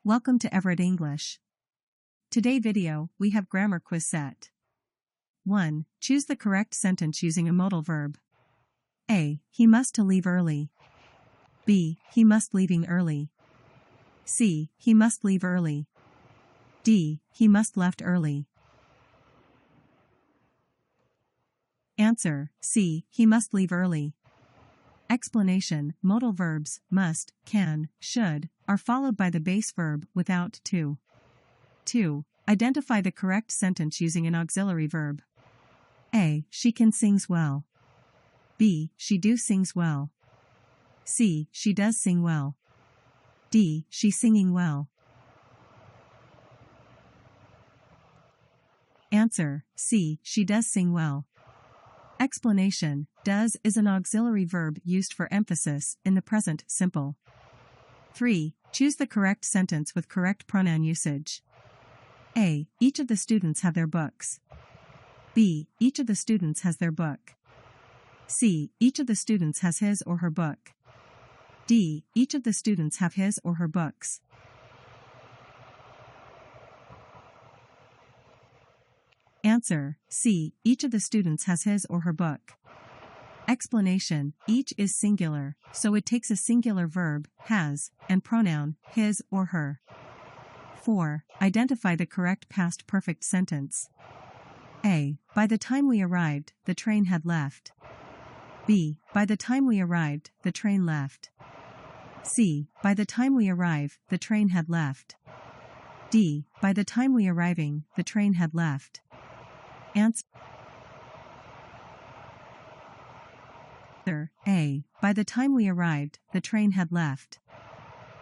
Welcome to Everett English. Today video, we have grammar quiz set. 1. Choose the correct sentence using a modal verb. A. He must to leave early. B. He must leaving early. C. He must leave early. D. He must left early. Answer, C. He must leave early. Explanation, modal verbs, must, can, should, are followed by the base verb, without to. 2. Identify the correct sentence using an auxiliary verb. A. She can sings well. B. She do sings well. C. She does sing well. D. She singing well. Answer, C. She does sing well. Explanation, does is an auxiliary verb used for emphasis in the present simple. 3. Choose the correct sentence with correct pronoun usage. A. Each of the students have their books. B. Each of the students has their book. C. Each of the students has his or her book. D. Each of the students have his or her books. Answer, C. Each of the students has his or her book. Explanation, each is singular, so it takes a singular verb, has, and pronoun, his or her. 4. Identify the correct past perfect sentence. A. By the time we arrived, the train had left. B. By the time we arrived, the train left. C. By the time we arrive, the train had left. D. By the time we arriving, the train had left. Answer, A. By the time we arrived, the train had left.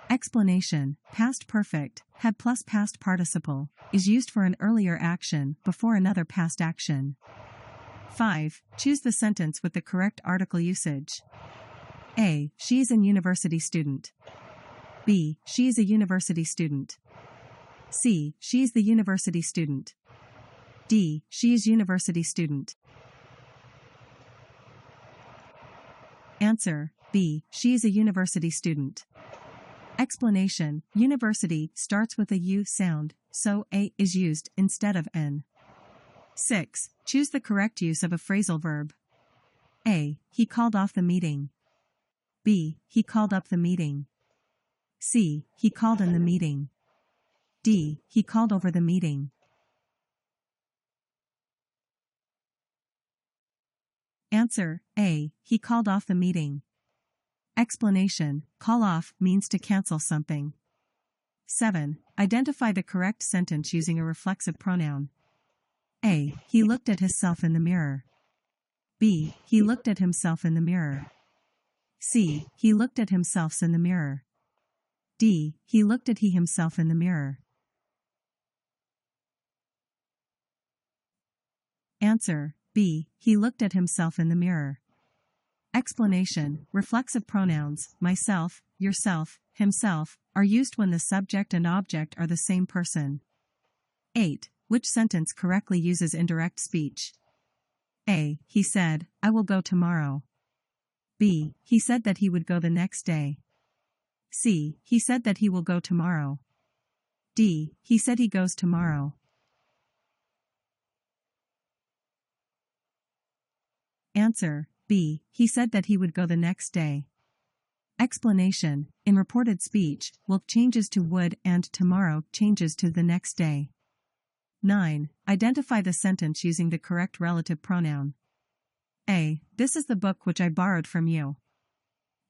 Explanation, past perfect, had plus past participle, is used for an earlier action before another past action. 5. Choose the sentence with the correct article usage. A. She is a university student. B. She is a university student. C. She is the university student. D. She is university student. Answer, B. She is a university student. Explanation, university starts with a U sound, so A is used instead of N. 6. Choose the correct use of a phrasal verb. A. He called off the meeting. B. He called up the meeting. C. He called in the meeting. D. He called over the meeting. Answer, A. He called off the meeting. Explanation, call off means to cancel something. 7. Identify the correct sentence using a reflexive pronoun. A. He looked at himself in the mirror. B. He looked at himself in the mirror. C. He looked at himself in the mirror. D. He looked at himself in the mirror. Answer, B. He looked at himself in the mirror. Explanation, reflexive pronouns, myself, yourself, himself, are used when the subject and object are the same person. 8. Which sentence correctly uses indirect speech? A. He said, I will go tomorrow. B. He said that he would go the next day. C. He said that he will go tomorrow. D. He said he goes tomorrow. Answer, B. He said that he would go the next day. Explanation, in reported speech, will changes to would and tomorrow changes to the next day. 9. Identify the sentence using the correct relative pronoun. A. This is the book which I borrowed from you.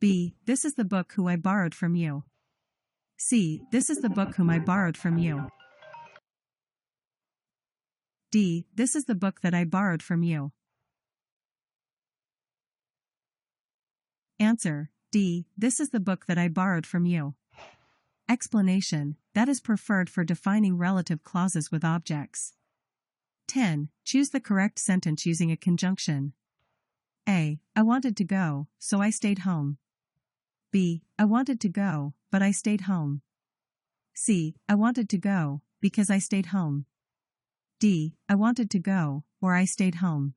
B. This is the book who I borrowed from you. C. This is the book whom I borrowed from you. D. This is the book that I borrowed from you. Answer, D. This is the book that I borrowed from you. Explanation, that is preferred for defining relative clauses with objects. 10. Choose the correct sentence using a conjunction. A. I wanted to go, so I stayed home. B. I wanted to go, but I stayed home. C. I wanted to go, because I stayed home. D. I wanted to go, or I stayed home.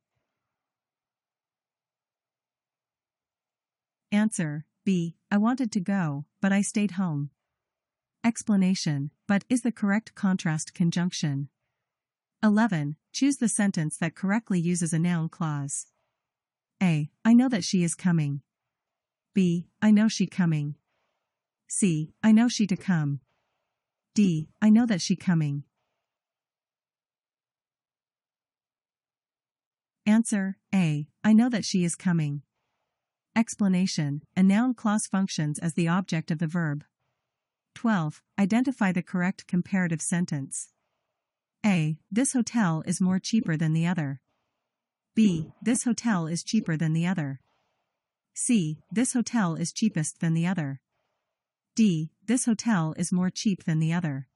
Answer, B. I wanted to go, but I stayed home. Explanation, but is the correct contrast conjunction. 11. Choose the sentence that correctly uses a noun clause. A. I know that she is coming. B. I know she coming. C. I know she to come. D. I know that she coming. Answer, A. I know that she is coming. Explanation, a noun clause functions as the object of the verb. 12. Identify the correct comparative sentence. A. This hotel is more cheaper than the other. B. This hotel is cheaper than the other. C. This hotel is cheapest than the other. D. This hotel is more cheap than the other.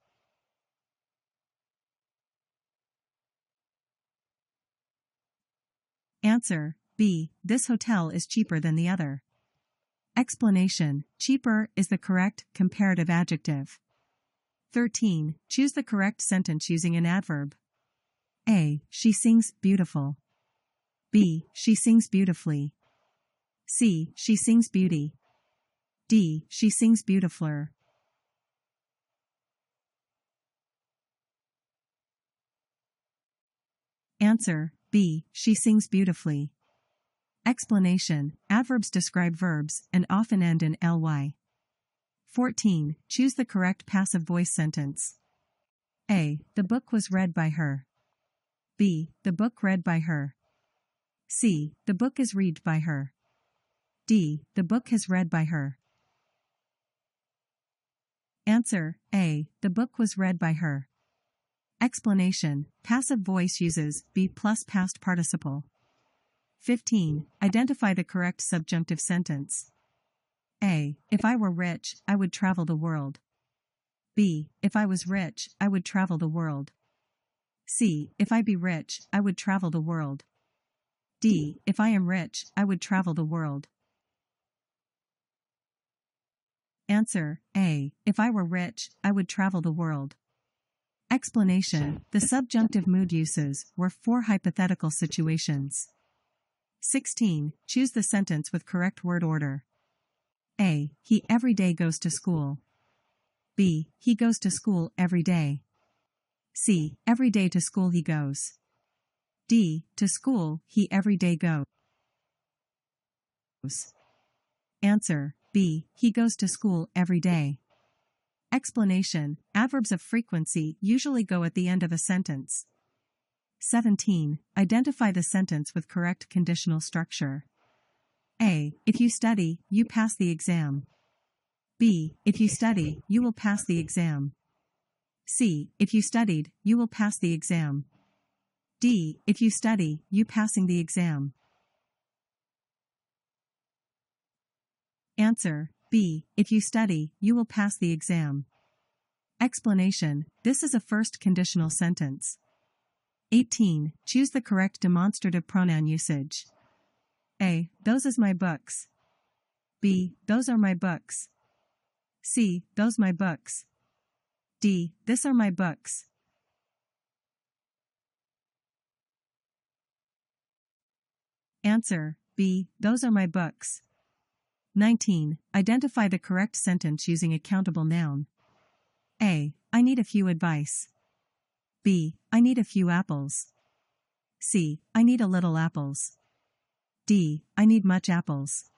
Answer, B. This hotel is cheaper than the other. Explanation, cheaper is the correct comparative adjective. 13. Choose the correct sentence using an adverb. A. She sings beautiful. B. She sings beautifully. C. She sings beauty. D. She sings beautifuler. Answer, B. She sings beautifully. Explanation, adverbs describe verbs and often end in ly. 14. Choose the correct passive voice sentence. A. The book was read by her. B. The book read by her. C. The book is read by her. D. The book is read by her. Answer, A. The book was read by her. Explanation, passive voice uses be plus past participle. 15. Identify the correct subjunctive sentence. A. If I were rich, I would travel the world. B. If I was rich, I would travel the world. C. If I be rich, I would travel the world. D. If I am rich, I would travel the world. Answer, A. If I were rich, I would travel the world. Explanation, the subjunctive mood uses were for hypothetical situations. 16. Choose the sentence with correct word order. A. He every day goes to school. B. He goes to school every day. C. Every day to school he goes. D. To school he every day goes. Answer, B. He goes to school every day. Explanation, adverbs of frequency usually go at the end of a sentence. 17. Identify the sentence with correct conditional structure. A. If you study, you pass the exam. B. If you study, you will pass the exam. C. If you studied, you will pass the exam. D. If you study, you passing the exam. Answer, B. If you study, you will pass the exam. Explanation, this is a first conditional sentence. 18. Choose the correct demonstrative pronoun usage. A. Those is my books. B. Those are my books. C. Those my books. D. This are my books. Answer, B. Those are my books. 19. Identify the correct sentence using a countable noun. A. I need a few advice. B. I need a few apples. C. I need a little apples. D. I need much apples.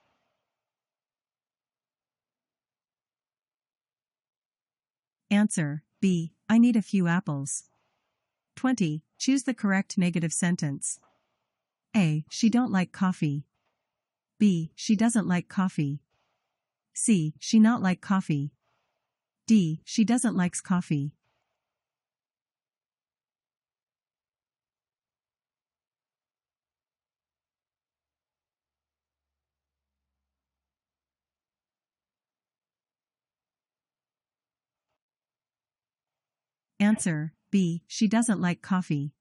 Answer, B. I need a few apples. 20. Choose the correct negative sentence. A. She don't like coffee. B. She doesn't like coffee. C. She not like coffee. D. She doesn't likes coffee. Answer, B. She doesn't like coffee.